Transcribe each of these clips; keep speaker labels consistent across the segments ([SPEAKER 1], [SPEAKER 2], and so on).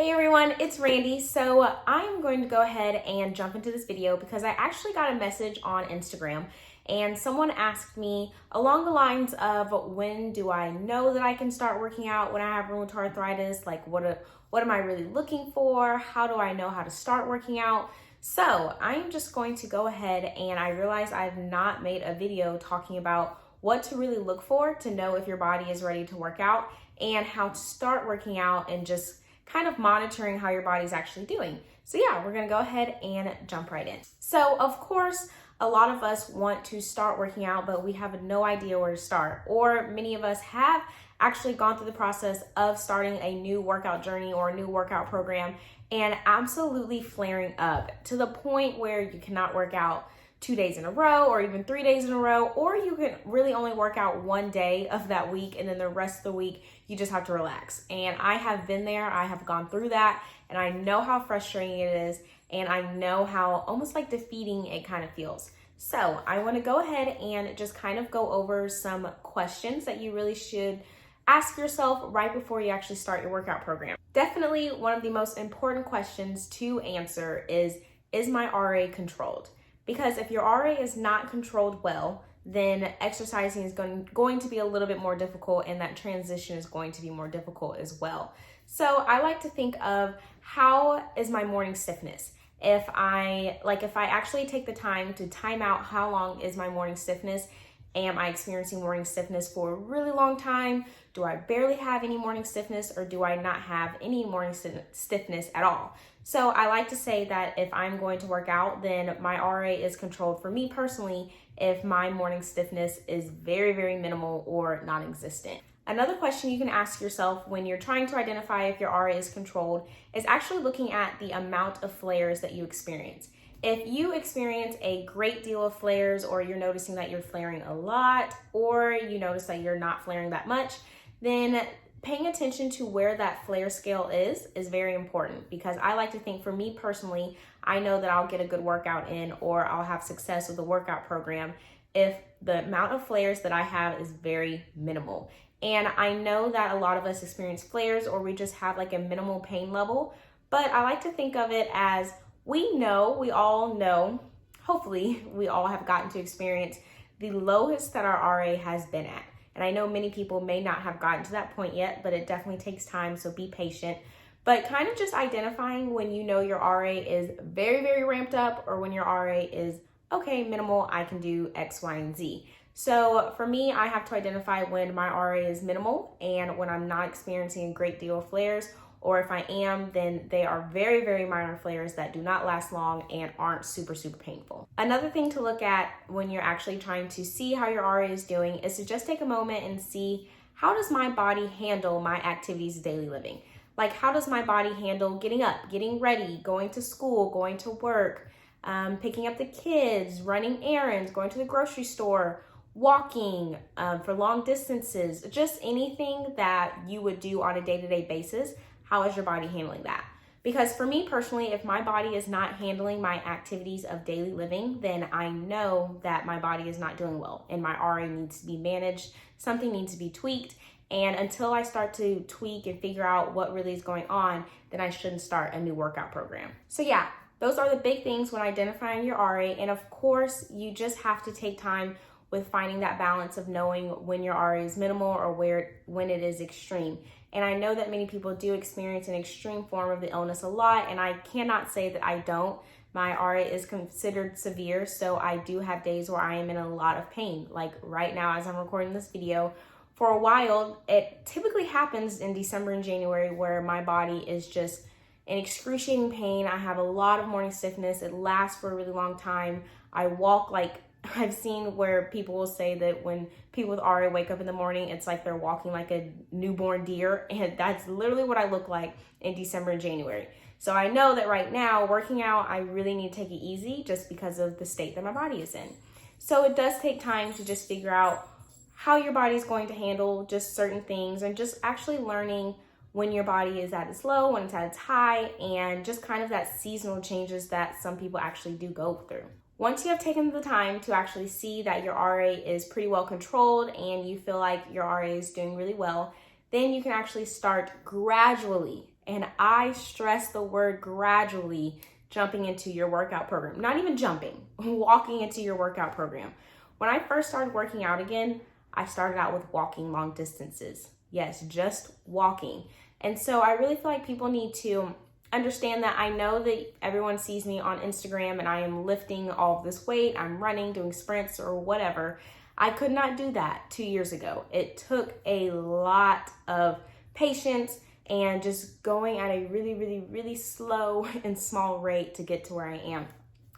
[SPEAKER 1] Hey everyone, it's Randy. So I'm going to go ahead and jump into this video because I actually got a message on Instagram and someone asked me along the lines of, when do I know that I can start working out when I have rheumatoid arthritis? Like what am I really looking for? How do I know how to start working out? So I'm just going to go ahead, and I realize I've not made a video talking about what to really look for to know if your body is ready to work out and how to start working out and just kind of monitoring how your body's actually doing. So yeah, we're gonna go ahead and jump right in. So of course, a lot of us want to start working out, but we have no idea where to start. Or many of us have actually gone through the process of starting a new workout journey or a new workout program and absolutely flaring up to the point where you cannot work out 2 days in a row or even 3 days in a row, or you can really only work out one day of that week and then the rest of the week you just have to relax. And I have been there, I have gone through that, and I know how frustrating it is, and I know how almost like defeating it kind of feels. So I want to go ahead and just kind of go over some questions that you really should ask yourself right before you actually start your workout program. Definitely one of the most important questions to answer is my RA controlled? Because if your RA is not controlled well, then exercising is going to be a little bit more difficult, and that transition is going to be more difficult as well. So I like to think of, how is my morning stiffness? If I actually take the time to time out how long is my morning stiffness. Am I experiencing morning stiffness for a really long time? Do I barely have any morning stiffness, or do I not have any morning stiffness at all? So I like to say that if I'm going to work out, then my RA is controlled for me personally if my morning stiffness is very, very minimal or non-existent. Another question you can ask yourself when you're trying to identify if your RA is controlled is actually looking at the amount of flares that you experience. If you experience a great deal of flares, or you're noticing that you're flaring a lot, or you notice that you're not flaring that much, then paying attention to where that flare scale is very important, because I like to think, for me personally, I know that I'll get a good workout in, or I'll have success with the workout program if the amount of flares that I have is very minimal. And I know that a lot of us experience flares, or we just have like a minimal pain level, but I like to think of it as, we all know, hopefully we all have gotten to experience the lowest that our RA has been at. And I know many people may not have gotten to that point yet, but it definitely takes time, so be patient. But kind of just identifying when you know your RA is very, very ramped up, or when your RA is, okay, minimal, I can do X, Y, and Z. So for me, I have to identify when my RA is minimal and when I'm not experiencing a great deal of flares, or if I am, then they are very, very minor flares that do not last long and aren't super, super painful. Another thing to look at when you're actually trying to see how your RA is doing is to just take a moment and see, how does my body handle my activities of daily living? Like, how does my body handle getting up, getting ready, going to school, going to work, picking up the kids, running errands, going to the grocery store, walking for long distances, just anything that you would do on a day-to-day basis. How is your body handling that? Because for me personally, if my body is not handling my activities of daily living, then I know that my body is not doing well and my RA needs to be managed. Something needs to be tweaked. And until I start to tweak and figure out what really is going on, then I shouldn't start a new workout program. So yeah, those are the big things when identifying your RA. And of course, you just have to take time with finding that balance of knowing when your RA is minimal or when it is extreme. And I know that many people do experience an extreme form of the illness a lot, and I cannot say that I don't. My RA is considered severe, so I do have days where I am in a lot of pain. Like right now, as I'm recording this video, for a while, it typically happens in December and January where my body is just in excruciating pain. I have a lot of morning stiffness. It lasts for a really long time. I walk like, I've seen where people will say that when people with RA wake up in the morning, it's like they're walking like a newborn deer. And that's literally what I look like in December and January. So I know that right now, working out, I really need to take it easy just because of the state that my body is in. So it does take time to just figure out how your body is going to handle just certain things, and just actually learning when your body is at its low, when it's at its high, and just kind of that seasonal changes that some people actually do go through. Once you have taken the time to actually see that your RA is pretty well controlled and you feel like your RA is doing really well, then you can actually start gradually And I stress the word gradually jumping into your workout program. Not even jumping, walking into your workout program. When I first started working out again, I started out with walking long distances. Yes, just walking. And so I really feel like people need to understand that. I know that everyone sees me on Instagram and I am lifting all of this weight, I'm running, doing sprints or whatever. I could not do that 2 years ago. It took a lot of patience and just going at a really, really, really slow and small rate to get to where I am.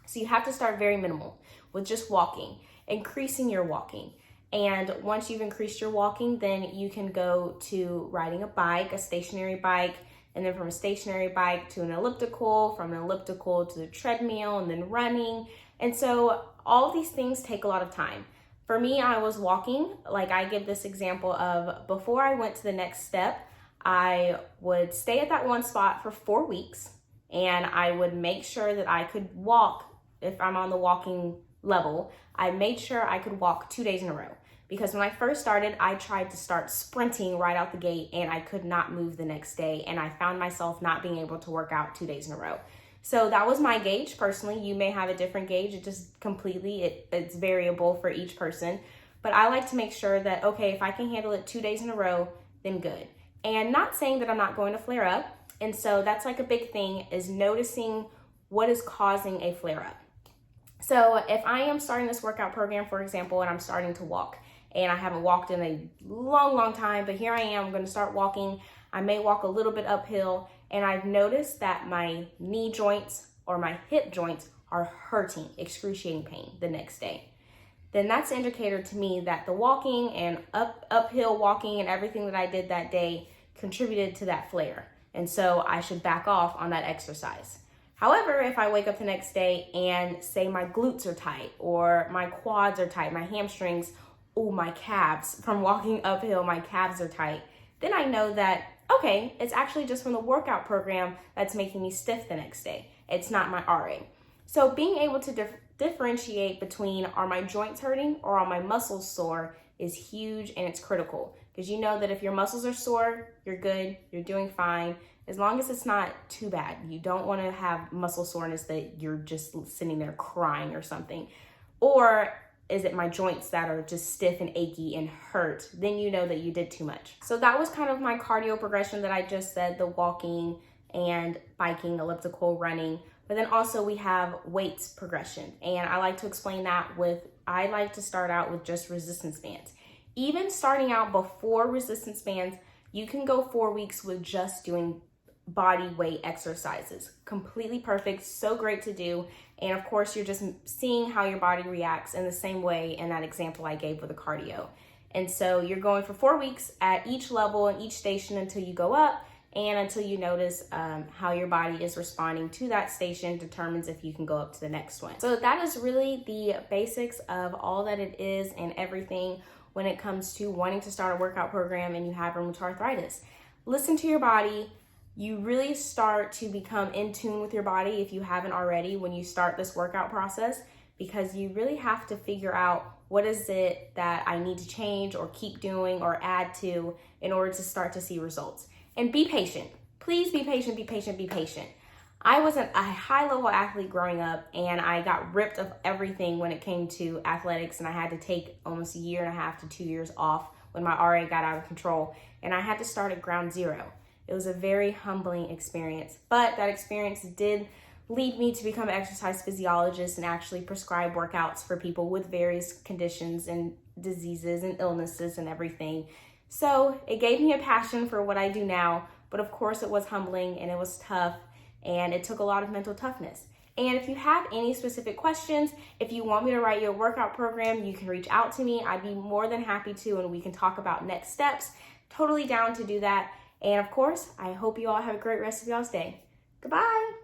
[SPEAKER 1] So you have to start very minimal with just walking, increasing your walking. And once you've increased your walking, then you can go to riding a bike, a stationary bike, and then from a stationary bike to an elliptical, from an elliptical to the treadmill, and then running. And so all of these things take a lot of time. For me, I was walking, like I give this example of before I went to the next step, I would stay at that one spot for 4 weeks, and I would make sure that I could walk. If I'm on the walking level, I made sure I could walk 2 days in a row. Because when I first started, I tried to start sprinting right out the gate and I could not move the next day. And I found myself not being able to work out 2 days in a row. So that was my gauge personally. You may have a different gauge. It just it's variable for each person. But I like to make sure that, okay, if I can handle it 2 days in a row, then good. And not saying that I'm not going to flare up. And so that's like a big thing, is noticing what is causing a flare up. So if I am starting this workout program, for example, and I'm starting to walk, and I haven't walked in a long time, but here I am, I'm going to start walking. I may walk a little bit uphill, and I've noticed that my knee joints or my hip joints are hurting, excruciating pain the next day. Then that's an indicator to me that the walking and uphill walking and everything that I did that day contributed to that flare. And so I should back off on that exercise. However, if I wake up the next day and say my glutes are tight or my quads are tight, my hamstrings, my calves, from walking uphill, my calves are tight, then I know that, okay, it's actually just from the workout program that's making me stiff the next day. It's not my RA. So being able to differentiate between, are my joints hurting or are my muscles sore, is huge, and it's critical. Because you know that if your muscles are sore, you're good, you're doing fine, as long as it's not too bad. You don't want to have muscle soreness that you're just sitting there crying or something. Or is it my joints that are just stiff and achy and hurt? Then you know that you did too much. So that was kind of my cardio progression that I just said, the walking and biking, elliptical, running. But then also we have weights progression. And I like to explain that I like to start out with just resistance bands. Even starting out before resistance bands, you can go 4 weeks with just doing body weight exercises. Completely perfect, so great to do. And of course, you're just seeing how your body reacts in the same way in that example I gave with the cardio. And so you're going for 4 weeks at each level and each station until you go up, and until you notice how your body is responding to that station determines if you can go up to the next one. So that is really the basics of all that it is and everything when it comes to wanting to start a workout program and you have rheumatoid arthritis. Listen to your body. You really start to become in tune with your body if you haven't already when you start this workout process, because you really have to figure out what is it that I need to change or keep doing or add to in order to start to see results. And be patient. Please be patient, be patient, be patient. I was a high-level athlete growing up, and I got ripped of everything when it came to athletics, and I had to take almost 1.5 to 2 years off when my RA got out of control, and I had to start at ground zero. It was a very humbling experience, but that experience did lead me to become an exercise physiologist and actually prescribe workouts for people with various conditions and diseases and illnesses and everything. So it gave me a passion for what I do now, but of course it was humbling and it was tough and it took a lot of mental toughness. And if you have any specific questions, if you want me to write you a workout program, you can reach out to me. I'd be more than happy to, and we can talk about next steps. Totally down to do that. And of course, I hope you all have a great rest of y'all's day. Goodbye.